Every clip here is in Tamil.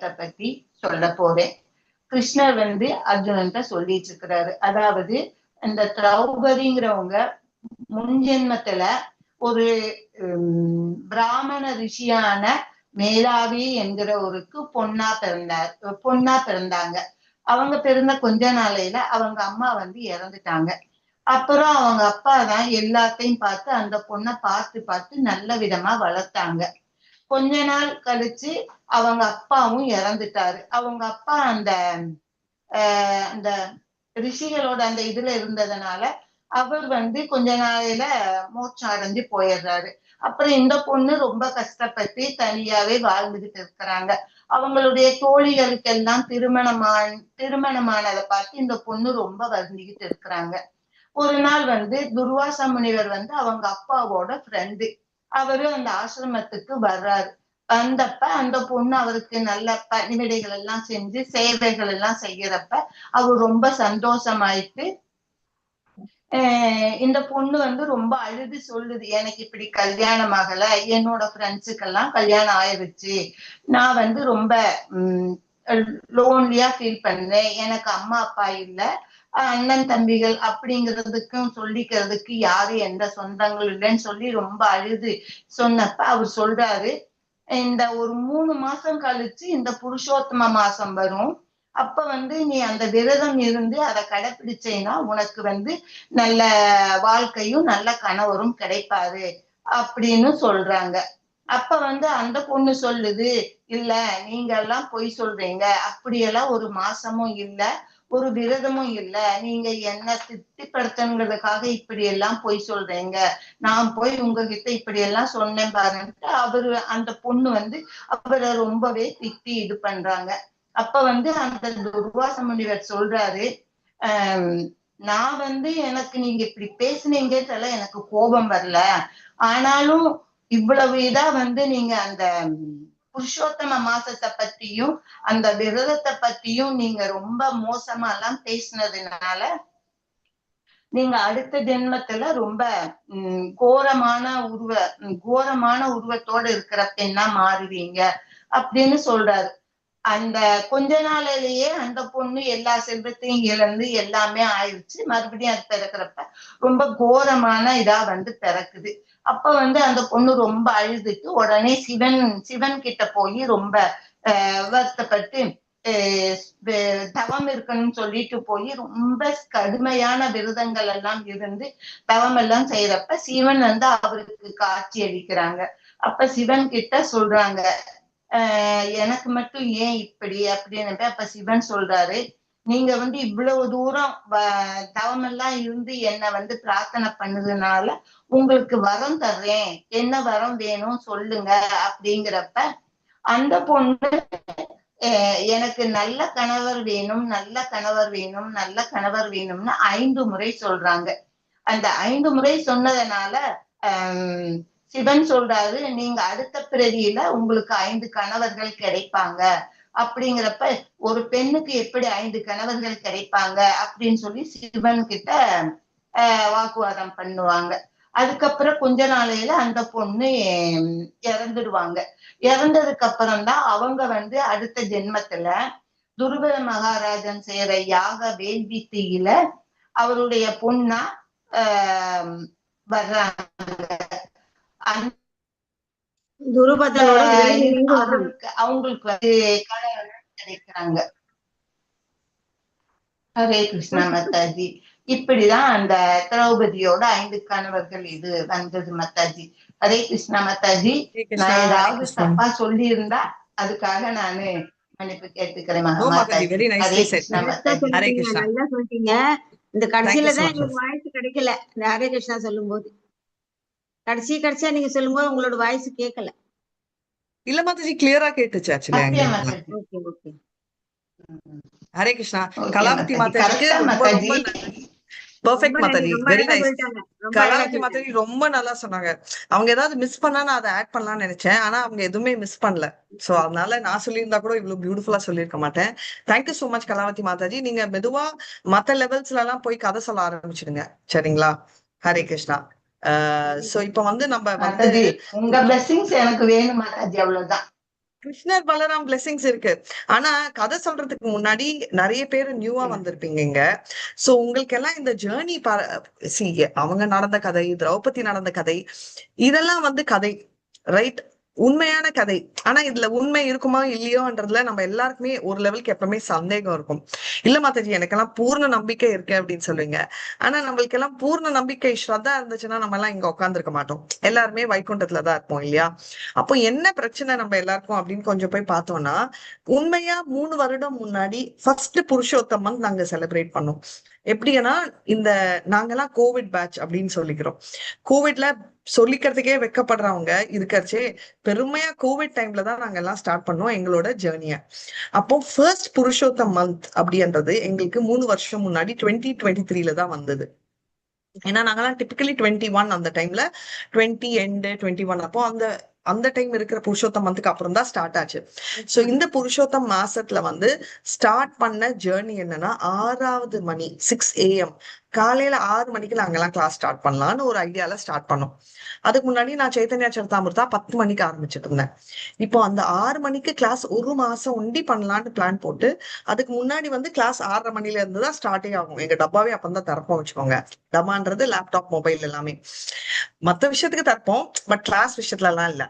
ஜென்மத்தை பத்தி சொல்ல போறேன். கிருஷ்ணர் அர்ஜுனன்ட்ட சொல்லிட்டு இருக்கிறாரு. அதாவது இந்த திரௌபதிங்கிறவங்க முன் ஜென்மத்துல ஒரு பிராமண ரிஷியான மேலாவி என்கிறவருக்கு பொண்ணா பிறந்தாங்க. அவங்க பிறந்த கொஞ்ச நாளையில அவங்க அம்மா இறந்துட்டாங்க. அப்புறம் அவங்க அப்பா தான் எல்லாத்தையும் பார்த்து அந்த பொண்ணை பார்த்து நல்ல விதமா வளர்த்தாங்க. கொஞ்ச நாள் கழிச்சு அவங்க அப்பாவும் இறந்துட்டாரு. அவங்க அப்பா அந்த ரிஷிகளோட அந்த இதுல இருந்ததுனால அவர் கொஞ்ச நாளையில மோட்சம் அடைஞ்சு போயிடுறாரு. அப்புறம் இந்த பொண்ணு ரொம்ப கஷ்டப்பட்டு தனியாவே வாழ்ந்துகிட்டு இருக்கிறாங்க. அவங்களுடைய தோழிகளுக்கெல்லாம் திருமணமானதை பார்த்து இந்த பொண்ணு ரொம்ப வருந்திக்கிட்டு இருக்கிறாங்க. ஒரு நாள் துர்வாச முனிவர் அவங்க அப்பாவோட ஃப்ரெண்டு. அவரு அந்த ஆசிரமத்துக்கு வர்றாரு. வந்தப்ப அந்த பொண்ணு அவருக்கு நல்ல பணிவிடைகள் எல்லாம் செஞ்சு சேவைகள் எல்லாம் செய்யறப்ப அவர் ரொம்ப சந்தோஷமாயிட்டு இந்த பொண்ணு ரொம்ப அழுது சொல்லுது, எனக்கு இப்படி கல்யாணம் ஆகல, என்னோட ஃப்ரெண்ட்ஸுக்கெல்லாம் கல்யாணம் ஆயிடுச்சு, நான் ரொம்ப லோன்லியா ஃபீல் பண்ணேன், எனக்கு அம்மா அப்பா இல்ல, அண்ணன் தம்பிகள் அப்படிங்கிறதுக்கும் சொல்லிக்கிறதுக்கு யாரு எந்த சொந்தங்கள் இல்லைன்னு சொல்லி ரொம்ப அழுது சொன்னப்ப அவர் சொல்றாரு, இந்த ஒரு 3 மாசம் கழிச்சு இந்த புருஷோத்தம மாசம் வரும். அப்ப நீ அந்த விரதம் இருந்து அதை கடைபிடிச்சேன்னா உனக்கு நல்ல வாழ்க்கையும் நல்ல கணவரும் கிடைப்பாரு அப்படின்னு சொல்றாங்க. அப்ப அந்த பொண்ணு சொல்லுது, இல்ல நீங்க எல்லாம் பொய் சொல்றீங்க, அப்படியெல்லாம் ஒரு மாசமும் இல்ல, ஒரு விரதமும் இல்ல, நீங்க என்ன திருப்திப்படுத்துங்கிறதுக்காக இப்படி எல்லாம் பொய் சொல்றீங்க, நான் போய் உங்ககிட்ட இப்படி எல்லாம் சொன்னேன் பாருன்ட்டு அவரு அந்த பொண்ணு அவரை ரொம்பவே திட்டி இது பண்றாங்க. அப்ப அந்த துர்வாச முனிவர் சொல்றாரு, நான் எனக்கு நீங்க இப்படி பேசுனீங்கல எனக்கு கோபம் வரல, ஆனாலும் இவ்வளவு இதா நீங்க அந்த புருஷோத்தம மாசத்தை பத்தியும் அந்த விரதத்தை பத்தியும் நீங்க ரொம்ப மோசமா எல்லாம் பேசினதுனால நீங்க அடுத்த ஜென்மத்துல ரொம்ப கோரமான உருவத்தோட இருக்கிற பெண்ணா மாறுவீங்க அப்படின்னு சொல்றாரு. அந்த கொஞ்ச நாளிலேயே அந்த பொண்ணு எல்லா செல்வத்தையும் இழந்து எல்லாமே ஆயிடுச்சு. மறுபடியும் அது பிறக்கிறப்ப ரொம்ப கோரமான இதா பிறக்குது. அப்ப அந்த பொண்ணு ரொம்ப அழுதுட்டு உடனே சிவன் கிட்ட போய் ரொம்ப வருத்தப்பட்டு தவம் இருக்கணும்னு சொல்லிட்டு போய் ரொம்ப கடுமையான விரதங்கள் எல்லாம் இருந்து தவம் எல்லாம் செய்யறப்ப சிவன் அவருக்கு காட்சி அளிக்கிறாங்க. அப்ப சிவன் கிட்ட சொல்றாங்க, எனக்கு மட்டும் ஏன் இப்படி அப்படின்னு. அப்ப சிவன் சொல்றாரு, நீங்க இவ்வளவு தூரம் தவம் எல்லாம் இருந்து என்ன பிரார்த்தனை பண்ணதுனால உங்களுக்கு வரம் தர்றேன், என்ன வரம் வேணும் சொல்லுங்க அப்படிங்கிறப்ப அந்த பொண்ணு எனக்கு நல்ல கணவர் வேணும், நல்ல கணவர் வேணும், நல்ல கணவர் வேணும்னு 5 முறை சொல்றாங்க. அந்த 5 முறை சொன்னதுனால சிவன் சொல்றாரு, நீங்க அடுத்த பிறவியில உங்களுக்கு 5 கணவர்கள் கிடைப்பாங்க அப்படிங்கிறப்ப ஒரு பெண்ணுக்கு எப்படி 5 கணவர்கள் கிடைப்பாங்க அப்படின்னு சொல்லி சிவன் கிட்ட வாக்குவாதம் பண்ணுவாங்க. அதுக்கப்புறம் கொஞ்ச நாளையில அந்த பொண்ணு இறந்துடுவாங்க. இறந்ததுக்கு அப்புறம் தான் அவங்க அடுத்த ஜென்மத்துல துருபத மகாராஜன் செய்யற யாக வேள்வித்தியில அவருடைய பொண்ணா வர்றாங்க. அவங்களுக்கு கிடைக்கிறாங்க. ஹரே கிருஷ்ணா மாதாஜி. இப்படிதான் அந்த திரௌபதியோட 5 கணவர்கள் இது வந்தது மாதாஜி. ஹரே கிருஷ்ணா மாதாஜி. நான் ஏதாவது தப்பா சொல்லி இருந்தா அதுக்காக நானு மன்னிப்பு கேட்டுக்கிறேன் மாதாஜி. ஹரே கிருஷ்ணா மாதாஜி. ஹரே கிருஷ்ணா. நல்லா சொல்லிட்டீங்க. இந்த கடைசியில தான் எங்களுக்கு வாய்ஸ் கிடைக்கல. இந்த ஹரே கிருஷ்ணா சொல்லும் போது கடைசியா நீங்க சொல்லும் போது உங்களோட வாய்ஸ் கேட்கல. இல்ல மாதாஜி, கிளியரா கேட்டுச்சு ஆக்சுவலி. ஹரே கிருஷ்ணா. கலாவதி மாதாஜிக்கு பெர்ஃபெக்ட் மாதாஜி, வெரி நைஸ். கலாவதி மாதாஜி ரொம்ப நல்லா சொன்னாங்க. அவங்க ஏதாவது மிஸ் பண்ணா நான் அதை ஆட் பண்ணலாம்னு நினைச்சேன், ஆனா அவங்க எதுவுமே மிஸ் பண்ணல. சோ அதனால நான் சொல்லியிருந்தா கூட இவ்வளவு பியூட்டிஃபுல்லா சொல்லியிருக்க மாட்டேன். Thank you so much Kalavathi Mataji. நீங்க மெதுவா மத்த லெவல்ஸ்ல எல்லாம் போய் கதை சொல்ல ஆரம்பிச்சிடுங்க, சரிங்களா? ஹரே கிருஷ்ணா. சோ இப்ப நம்ம உங்க பிளெஸிங்ஸ் எனக்கு வேணும் மாதாஜி, அவ்வளவுதான். கிருஷ்ணர் பலராம் பிளெஸிங்ஸ் இருக்கு. ஆனா கதை சொல்றதுக்கு முன்னாடி நிறைய பேர் நியூவா வந்திருப்பீங்க இங்க. சோ உங்களுக்கு எல்லாம் இந்த ஜேர்னி அவங்க நடந்த கதை, திரௌபதி நடந்த கதை, இதெல்லாம் வந்து கதை, ரைட்? உண்மையான கதை. ஆனா இதுல உண்மை இருக்குமா இல்லையோன்றதுல நம்ம எல்லாருக்குமே ஒரு லெவலுக்கு எப்பவுமே சந்தேகம் இருக்கும். இல்ல மாதாஜி எனக்கெல்லாம் பூர்ண நம்பிக்கை இருக்கு அப்படின்னு சொல்லுவீங்க. ஆனா நம்மளுக்கு எல்லாம் பூர்ண நம்பிக்கை ஸ்ரத்தா இருந்துச்சுன்னா நம்ம எல்லாம் இங்க உட்காந்துருக்க மாட்டோம். எல்லாருமே வைகுண்டத்துலதான் இருப்போம் இல்லையா? அப்போ என்ன பிரச்சனை நம்ம எல்லாருக்கும் அப்படின்னு கொஞ்சம் போய் பார்த்தோம்னா, உண்மையா 3 வருடம் முன்னாடி ஃபர்ஸ்ட் புருஷோத்தமன் நாங்க செலிப்ரேட் பண்ணோம். எப்படின்னா இந்த நாங்கெல்லாம் கோவிட் பேட்ச் அப்படின்னு சொல்லிக்கிறோம். கோவிட்ல சொல்லிக்கிறதுக்கே வெக்கப்படுறவங்க இருக்கச்சே பெருமையா கோவிட் டைம்ல தான் நாங்க எல்லாம் ஸ்டார்ட் பண்ணோம் எங்களோட ஜேர்னிய. அப்போ ஃபர்ஸ்ட் புருஷோத்தம் மந்த் அப்படின்றது எங்களுக்கு 3 வருஷம் முன்னாடி 2023ல தான் வந்தது. ஏன்னா நாங்கெல்லாம் டிபிக்கலி 21 அந்த டைம்ல 20 எண்ட் 21 அப்போ அந்த டைம் இருக்கிற புருஷோத்தம் மந்த்துக்கு அப்புறம் தான் ஸ்டார்ட் ஆச்சு. சோ இந்த புருஷோத்தம் மாசத்துல வந்து ஸ்டார்ட் பண்ண ஜேர்னி என்னன்னா 6வது மணி 6 AM காலையில 6 மணிக்கு நாங்கெல்லாம் கிளாஸ் ஸ்டார்ட் பண்ணலாம்னு ஒரு ஐடியால ஸ்டார்ட் பண்ணோம். அதுக்கு முன்னாடி நான் சைத்தன்யா சரிதாமிர்தா 10 மணிக்கு ஆரம்பிச்சுட்டு இருந்தேன். இப்போ அந்த 6 மணிக்கு கிளாஸ் ஒரு மாசம் ஒண்டி பண்ணலான்னு பிளான் போட்டு அதுக்கு முன்னாடி வந்து கிளாஸ் 6:30 மணில இருந்து தான் ஸ்டார்டே ஆகும். எங்க டப்பாவே அப்பதான் திறப்போம் வச்சுக்கோங்க. டப்பான்றது லேப்டாப் மொபைல் எல்லாமே. மத்த விஷயத்துக்கு தற்போம், பட் கிளாஸ் விஷயத்துல எல்லாம் இல்ல.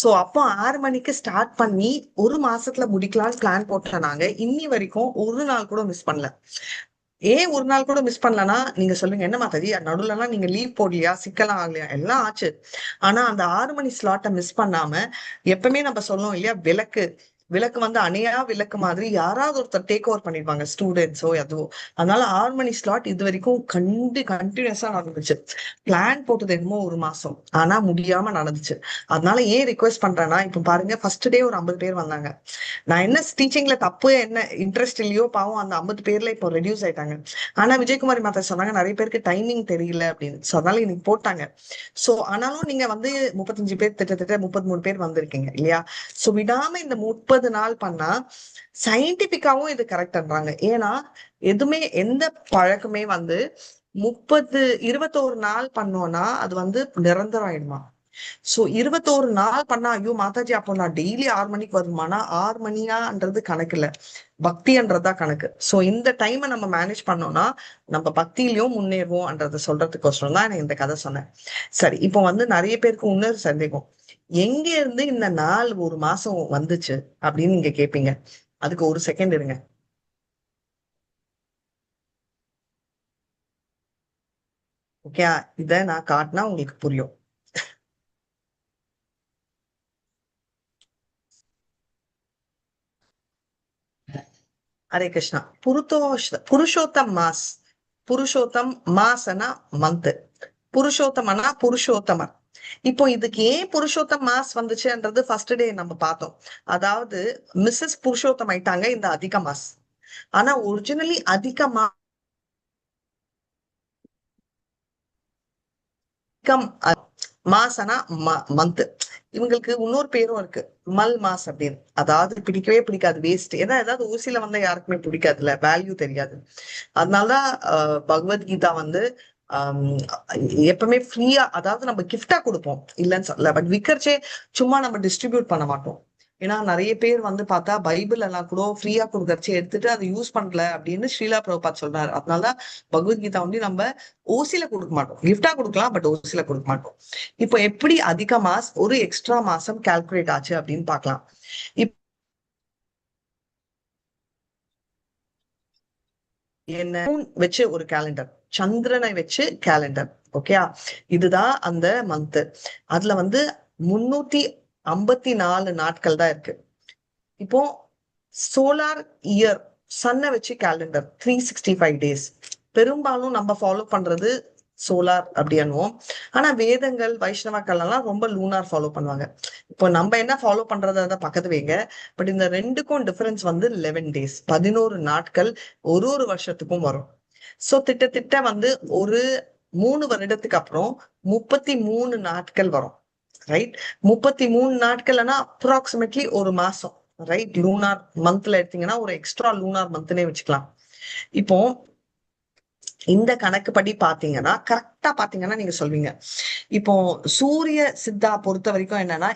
சோ அப்போ 6 மணிக்கு ஸ்டார்ட் பண்ணி ஒரு மாசத்துல முடிக்கலாம்னு பிளான் போட்டோம். நாங்க இன்னி வரைக்கும் ஒரு நாள் கூட மிஸ் பண்ணல. ஏன் ஒரு நாள் கூட மிஸ் பண்ணலன்னா நீங்க சொல்லுங்க, என்ன மாதாஜி நடுவுல எல்லாம் நீங்க லீவ் போடலையா, சிக்கலாம் ஆகலையா? எல்லாம் ஆச்சு. ஆனா அந்த 6 மணி ஸ்லாட்டை மிஸ் பண்ணாம எப்பவுமே நம்ம சொல்லுவோம் இல்லையா, விளக்கு வந்து அணையா விளக்கு மாதிரி யாராவது ஒருத்தர் டேக் ஓவர் பண்ணிருப்பாங்க, ஸ்டூடெண்ட்ஸோ எதுவோ. அதனால 6 மணி ஸ்லாட் இது வரைக்கும் கண்டினியூஸா நடந்துச்சு. பிளான் போட்டது என்னமோ ஒரு மாசம், ஆனா முடியாம நடந்துச்சு. அதனால ஏன் ரிக்வெஸ்ட் பண்றேன்னா, இப்ப பாருங்க ஃபர்ஸ்ட் டே ஒரு 50 பேர் வந்தாங்க. நான் என்ன டீச்சிங்ல தப்பு என்ன இன்ட்ரெஸ்ட் இல்லையோ பாவம் அந்த 50 பேர்ல இப்போ ரெடியூஸ் ஆயிட்டாங்க. ஆனா விஜயகுமாரி மாதா சொன்னாங்க நிறைய பேருக்கு டைமிங் தெரியல அப்படின்னு. சோ அதனால இன்னைக்கு போட்டாங்க. சோ ஆனாலும் நீங்க வந்து 35 பேர் கிட்டத்தட்ட 33 பேர் வந்திருக்கீங்க இல்லையா? சோ விடாம இந்த 30 நாள் பண்ணா சயின்டிபிக்காவும் இது கரெக்ட்ன்றாங்க. ஏன்னா எதுவுமே எந்த பழக்கமே வந்து 21 நாள் பண்ணோம்னா அது வந்து நிரந்தரம் ஆயிடுமா. சோ 21 நாள் பண்ணா ஐயோ மாதாஜி அப்போ நான் டெய்லி 6 மணிக்கு வருமானா 6 மணியான்றது கணக்கு இல்ல, பக்தின்றதா கணக்கு. சோ இந்த டைமை நம்ம மேனேஜ் பண்ணோம்னா நம்ம பக்தியிலயும் முன்னேறுவோம்ன்றத சொல்றதுக்கோசரம் தான் நான் இந்த கதை சொன்னேன். சரி, இப்போ வந்து நிறைய பேருக்கு இன்னொரு சந்தேகம், எங்க இருந்து இந்த நாள் ஒரு மாசம் வந்துச்சு அப்படின்னு நீங்க கேட்பீங்க. அதுக்கு ஒரு செகண்ட் இருங்க. ஓகே, இத நான் காட்டினா உங்களுக்கு புரியும். ஹரே கிருஷ்ணா. புருஷோத்தம் மாசனா மந்த், புருஷோத்தமனா புருஷோத்தமர். இப்போ இதுக்கு ஏன் புருஷோத்தம் மாஸ் வந்துச்சுன்றது ஃபர்ஸ்ட் டே நம்ம பார்த்தோம். அதாவது மிஸ்ஸஸ் புருஷோத்தம் ஆயிட்டாங்க இந்த அதிக மாஸ். ஆனா ஒரிஜினலி அதிக மாசனா மந்த். இவங்களுக்கு இன்னொரு பேரும் இருக்கு, மல் மாஸ் அப்படின்னு. அதாவது பிடிக்கவே பிடிக்காது, வேஸ்ட். ஏதாவது ஊசியில வந்தா யாருக்குமே பிடிக்காதுல்ல, வேல்யூ தெரியாது. அதனாலதான் பகவத்கீதா வந்து எப்பவுமே ஃப்ரீயா, அதாவது நம்ம கிஃப்டா கொடுப்போம் இல்லைன்னு சொல்லல, பட் விக்கர்ச்சே சும்மா நம்ம டிஸ்ட்ரிபியூட் பண்ண மாட்டோம். ஏன்னா நிறைய பேர் வந்து பார்த்தா பைபிள் எல்லாம் கூட ஃப்ரீயா கொடுக்கறச்சு எடுத்துட்டு அதை யூஸ் பண்ணல அப்படின்னு ஸ்ரீலா பிரபுபாத் சொல்றாரு. அதனாலதான் பகவத்கீதா வந்து நம்ம ஓசில கொடுக்க மாட்டோம், கிஃப்டா கொடுக்கலாம், பட் ஓசில கொடுக்க மாட்டோம். இப்போ எப்படி அதிக மாஸ் ஒரு எக்ஸ்ட்ரா மாசம் கால்குலேட் ஆச்சு அப்படின்னு பாக்கலாம். என்ன வச்சு ஒரு கேலண்டர், சந்திரனை வச்சு கேலண்டர். ஓகே, இதுதான் அந்த மந்த். அதுல வந்து 354 நாட்கள் தான் இருக்கு. இப்போ சோலார் இயர் சன்னை வச்சு கேலண்டர் 365 டேஸ். பெரும்பாலும் நம்ம ஃபாலோ பண்றது சோலார் அப்படின்னுவோம். ஆனா வேதங்கள் வைஷ்ணவக்கள் எல்லாம் ரொம்ப லூனார் ஃபாலோ பண்ணுவாங்க. இப்போ நம்ம என்ன ஃபாலோ பண்றத பக்கத்து வைங்க. பட் இந்த ரெண்டுக்கும் டிஃபரன்ஸ் வந்து 11 டேஸ், 11 நாட்கள் ஒரு வருஷத்துக்கும் வரும். சோ திட்ட வந்து ஒரு 3 வருடத்துக்கு அப்புறம் 33 நாட்கள் வரும். ரைட், 33 நாட்கள்னா அப்ராக்சிமேட்லி ஒரு மாசம். ரைட், லூனார் மந்த்ல எடுத்தீங்கன்னா ஒரு எக்ஸ்ட்ரா லூனார் மந்த்னே வச்சுக்கலாம். இப்போ இந்த கணக்குப்படி பாத்தீங்கன்னா கரெக்டா பாத்தீங்கன்னா நீங்க சொல்வீங்க. இப்போ சூரிய சித்தா பொறுத்த வரைக்கும் என்னன்னா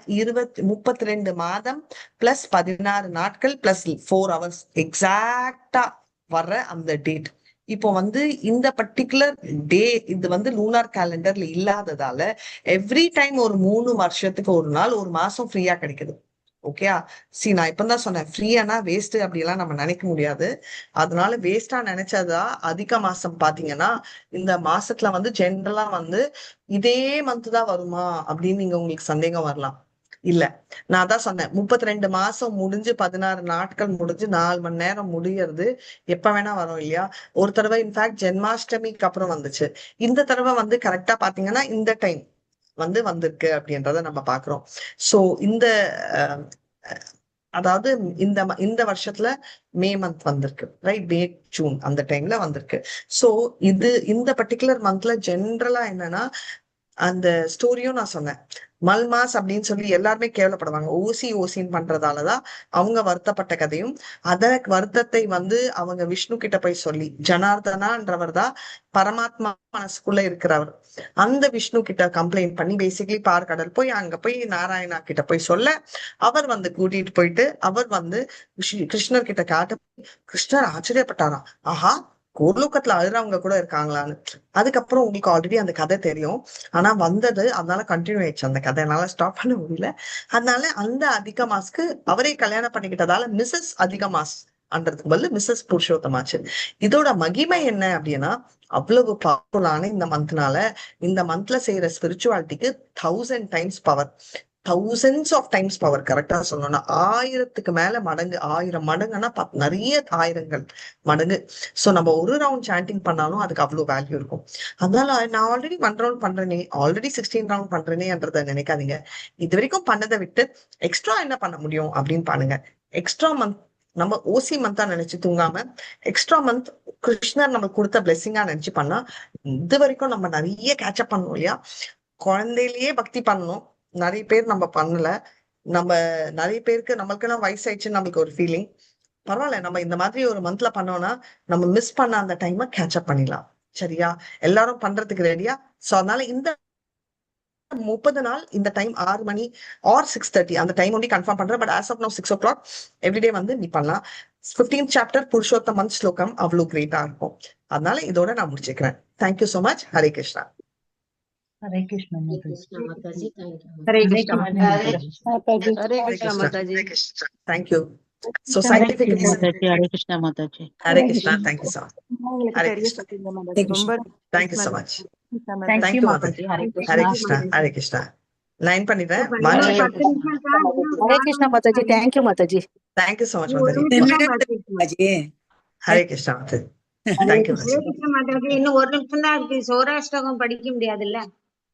32 மாதம் பிளஸ் 16 நாட்கள் பிளஸ் 4 hours எக்ஸாக்டா வர்ற அந்த டேட். இப்போ இந்த பர்டிகுலர் டே இது லூனார் கேலண்டர்ல இல்லாததால எவ்ரி டைம் ஒரு 3 வருஷத்துக்கு ஒரு நாள் ஒரு மாசம் ஃப்ரீயா கிடைக்குது. ஓகேயா? நான் இப்பதான் சொன்னேன், ஃப்ரீயானா வேஸ்ட் அப்படிலாம் நம்ம நினைக்க முடியாது. அதனால வேஸ்டா நினைச்சதா அதிக மாசம் பாத்தீங்கன்னா இந்த மாசத்துல ஜென்ரலா இதே மந்த் தான் வருமா அப்படின்னு நீங்க உங்களுக்கு சந்தேகம் வரலாம். இல்ல, நான் தான் சொன்னேன் 32 மாசம் முடிஞ்சு 16 நாட்கள் முடிஞ்சு 4 மணி நேரம் முடியறது எப்ப வேணா வரும் இல்லையா? ஒரு தடவை இன்ஃபேக்ட் ஜென்மாஷ்டமிக்கு அப்புறம் வந்துச்சு. இந்த தடவை கரெக்டா பாத்தீங்கன்னா இந்த டைம் வந்திருக்கு அப்படின்றத நம்ம பாக்குறோம். சோ இந்த அதாவது இந்த வருஷத்துல மே மந்த் வந்திருக்கு, ரைட்? மே ஜூன் அந்த டைம்ல வந்திருக்கு. சோ இந்த பர்டிகுலர் மந்த்ல ஜென்ரலா என்னன்னா அந்த ஸ்டோரியும் நான் சொன்னேன். மல்மாஸ் அப்படின்னு சொல்லி எல்லாருமே கேவலப்படுவாங்க. ஓசின்னு பண்றதாலதான் அவங்க வருத்தப்பட்ட கதையும், அத வருத்தத்தை அவங்க விஷ்ணு கிட்ட போய் சொல்லி, ஜனார்தனான்றவர் தான் பரமாத்மா மனசுக்குள்ள இருக்கிறவர், அந்த விஷ்ணு கிட்ட கம்ப்ளைண்ட் பண்ணி பேசிக்கலி பார்க்கடல் போய் அங்க போய் நாராயணா கிட்ட போய் சொல்ல, அவர் கூட்டிட்டு போயிட்டு அவர் கிருஷ்ணர் கிட்ட காட்ட, கிருஷ்ணர் ஆச்சரியப்பட்டாராம், ஆஹா கோலோகத்துல அழுறவங்க கூட இருக்காங்களான்னு. அதுக்கப்புறம் உங்களுக்கு ஆல்ரெடி அந்த கதை தெரியும். ஆனா அதனால கண்டினியூ ஆயிடுச்சு அந்த கதை, என்னால ஸ்டாப் பண்ண முடியல. அதனால அந்த அதிக மாஸ்க்கு அவரே கல்யாணம் பண்ணிக்கிட்டதால மிஸ்ஸஸ் அதிக மாஸ் அன்றதுக்கு பதில் மிஸ்ஸஸ் புருஷோத்தமாச்சு. இதோட மகிமை என்ன அப்படின்னா, அவ்வளவு பவர்ஃபுல்லான இந்த மந்த்னால இந்த மந்த்ல செய்யற ஸ்பிரிச்சுவாலிட்டிக்கு 1000 times power, thousands of times power. கரெக்டா சொல்லணும்னா 1000க்கு மேல மடங்கு, 1000 மடங்குன்னா நிறைய ஆயிரங்கள் மடங்கு. சோ நம்ம ஒரு ரவுண்ட் சாண்டிங் பண்ணாலும் அதுக்கு அவ்வளவு வேல்யூ இருக்கும். அதனால நான் ஆல்ரெடி 1 ரவுண்ட் பண்றேனே, ஆல்ரெடி 16 ரவுண்ட் பண்றேனேன்றத நினைக்காதீங்க. இது வரைக்கும் பண்ணதை விட்டு எக்ஸ்ட்ரா என்ன பண்ண முடியும் அப்படின்னு பாருங்க. எக்ஸ்ட்ரா மந்த் நம்ம ஓசி மந்தா நினைச்சு தூங்காம எக்ஸ்ட்ரா மந்த் கிருஷ்ணர் நமக்கு கொடுத்த பிளெஸிங்கா நினைச்சு பண்ணா இது வரைக்கும் நம்ம நிறைய கேட்சப் பண்ணணும் இல்லையா? குழந்தையிலேயே பக்தி பண்ணணும், நிறைய பேர் நம்ம பண்ணல. நம்ம நிறைய பேருக்கு நம்மளுக்கெல்லாம் வயசாயிடுச்சுன்னு நம்மளுக்கு ஒரு ஃபீலிங். பரவாயில்ல, நம்ம இந்த மாதிரி ஒரு மந்த்ல பண்ணோம்னா நம்ம மிஸ் பண்ண அந்த டைமை கேட்சப் பண்ணிடலாம். சரியா? எல்லாரும் பண்றதுக்கு ரெடியா? சோ அதனால இந்த 30 நாள் இந்த டைம் 6 மணி ஆர் 6:30 அந்த டைம் ஒன்லி கன்ஃபார்ம் பண்றேன். But as of now 6 o'clock everyday நீ பண்ணலாம். 15th சாப்டர் புருஷோத்தம் மந்த் ஸ்லோகம் அவ்வளவு கிரேட்டா இருக்கும். அதனால இதோட நான் முடிச்சுக்கிறேன். Thank you so much. Hare Krishna. Hare Krishna Mataji. Hare thank you. Krishna Hare Krishna மாதாஜி. Thank you. So scientific reason. Hare Krishna Mataji. Hare Krishna. Thank you so much. Hare Krishna. Thank you so much. Thank you Mataji. Hare Krishna. Hare Krishna. Line பண்ணிட்டேன். ஹரே கிருஷ்ணா மாதாஜி. தேங்க்யூ மாதாஜி. Thank you so much Mataji. Hare Krishna Mataji. Thank you Mataji. இன்னும் ஒரு நிமிஷம் தான் இருக்கு. சௌராஷ்டிரகம் படிக்க முடியாதுல்ல?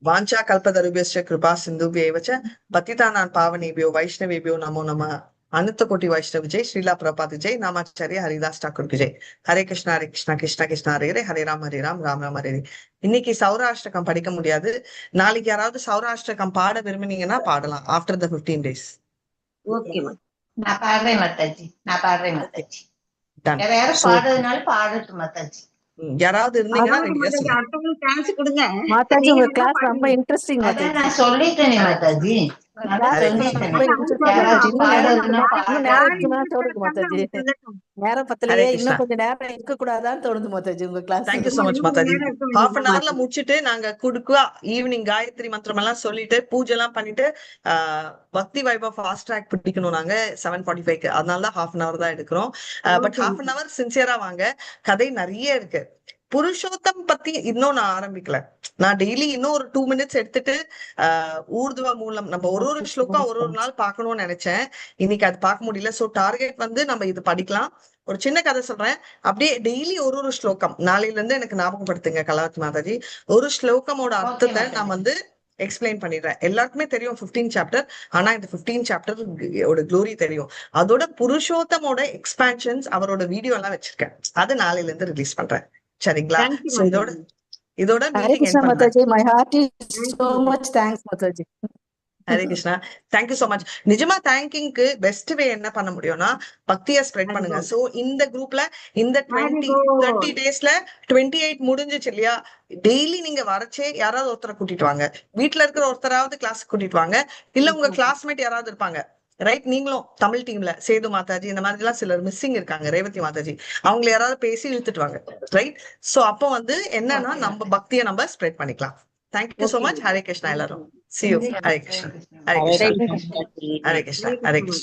வாஞ்சா கல்பதருபியஸ்ச கிருபா சிந்துபியேவச்ச பத்திதானான் பாவனேபியோ வைஷ்ணவேபியோ நமோ நமः. அனுத்த கோட்டி வைஷ்ணவ ஜெய், ஸ்ரீலா பிரபாத் ஜெய், நாமாச்சாரிய ஹரிதாஸ் டாக்கூர் ஜெய். ஹரே கிருஷ்ணா ஹரே கிருஷ்ணா கிருஷ்ணா கிருஷ்ணா ஹரே ஹரே, ஹரே ராம் ராம் ராம் ஹரே ஹரே. இன்னைக்கு சௌராஷ்டிரகம் படிக்க முடியாது. நாளைக்கு யாராவது சௌராஷ்டிரகம் பாட விரும்பினீங்கன்னா பாடலாம் ஆஃப்டர் த 15 days. ஓகே. நான் பாடுறேன் மாதாஜி. Done. வேற யாரும் பாடுறதுனால பாடட்டும் மாதாஜி. யாராவது இருந்தீங்கன்னா ரெடியா சொல்லுங்க. அடுத்தவங்க சான்ஸ் கொடுங்க மாதாஜி உங்க கிளாஸ் ரொம்ப இன்ட்ரெஸ்டிங் அதான் மாதாஜி. நான் சொல்லிட்டேனே மாதாஜி. நேரம் பத்தலையே, இன்னும் கொஞ்சம் நேரம் இருக்க கூடாதான்னு தோணுது மாதாஜி உங்க கிளாஸ். தேங்க்யூ சோ மச் மாதாஜி. ஹாஃப் அன் ஹவர்ல முடிச்சுட்டு நாங்க குடுக்குவா ஈவினிங் காயத்ரி மந்திரம் எல்லாம் சொல்லிட்டு பூஜை எல்லாம் பண்ணிட்டு பக்தி வைபவ் ஃபாஸ்ட் ட்ராக் பிடிக்கணும் நாங்க 7:45க்கு. அதனாலதான் ஹாஃப் அன் ஹவர் தான் எடுக்கிறோம். பட் ஹாஃப் அன் ஹவர் சின்சியரா வாங்க, கதை நிறைய இருக்கு. புருஷோத்தம் பத்தி இன்னும் நான் ஆரம்பிக்கல. நான் டெய்லி இன்னும் ஒரு 2 minutes எடுத்துட்டு ஊர்துவ மூலம் நம்ம ஒரு ஸ்லோகம் ஒரு நாள் பார்க்கணும்னு நினைச்சேன். இன்னைக்கு அது பார்க்க முடியல. சோ டார்கெட் நம்ம இது படிக்கலாம். ஒரு சின்ன கதை சொல்றேன். அப்படியே டெய்லி ஒரு ஸ்லோகம் நாளையில இருந்து எனக்கு ஞாபகப்படுத்துங்க கலாவதி மாதாஜி. ஒரு ஸ்லோகமோட அர்த்தத்தை நான் எக்ஸ்பிளைன் பண்ணிடுறேன். எல்லாருக்குமே தெரியும் 15 சாப்டர். ஆனா இந்த 15 சாப்டர் க்ளோரி தெரியும். அதோட புருஷோத்தமோட எக்ஸ்பான்ஷன்ஸ் அவரோட வீடியோ எல்லாம் வச்சிருக்கேன். அது நாளையில இருந்து ரிலீஸ் பண்றேன். சரிங்களா? இதோட Hare Krishna Mataji. My heart is so much thanks Mataji. Hare Krishna. Thank you so much. நிஜமா தேங்கிங்க்கு பெஸ்ட் வே என்ன பண்ண முடியும்னா பக்தியா ஸ்ப்ரெட் பண்ணுங்க. சோ இந்த குரூப்ல இந்த 30 டேஸ்ல 28 முடிஞ்சிச்சு இல்லையா? டெய்லி நீங்க வரச்சே யாராவது ஒருத்தரை கூட்டிட்டு வாங்க. வீட்டுல இருக்கிற ஒருத்தராவது கிளாஸ் கூட்டிட்டு வாங்க. இல்ல உங்க கிளாஸ்மேட் யாராவது இருப்பாங்க, ரைட்? நீங்களும் தமிழ் டீம்ல சேது மாதாஜி இந்த மாதிரி எல்லாம் சிலர் மிஸ்ஸிங் இருக்காங்க, ரேவதி மாதாஜி, அவங்களை யாராவது பேசி இழுத்துட்டு வாங்க, ரைட்? சோ அப்போ என்னன்னா நம்ம பக்தியை நம்ம ஸ்ப்ரெட் பண்ணிக்கலாம். Thank you so much. Hare Krishna எல்லாரும். See you. ஹரே கிருஷ்ணா. ஹரே கிருஷ்ணா. ஹரே கிருஷ்ணா. ஹரே கிருஷ்ணா.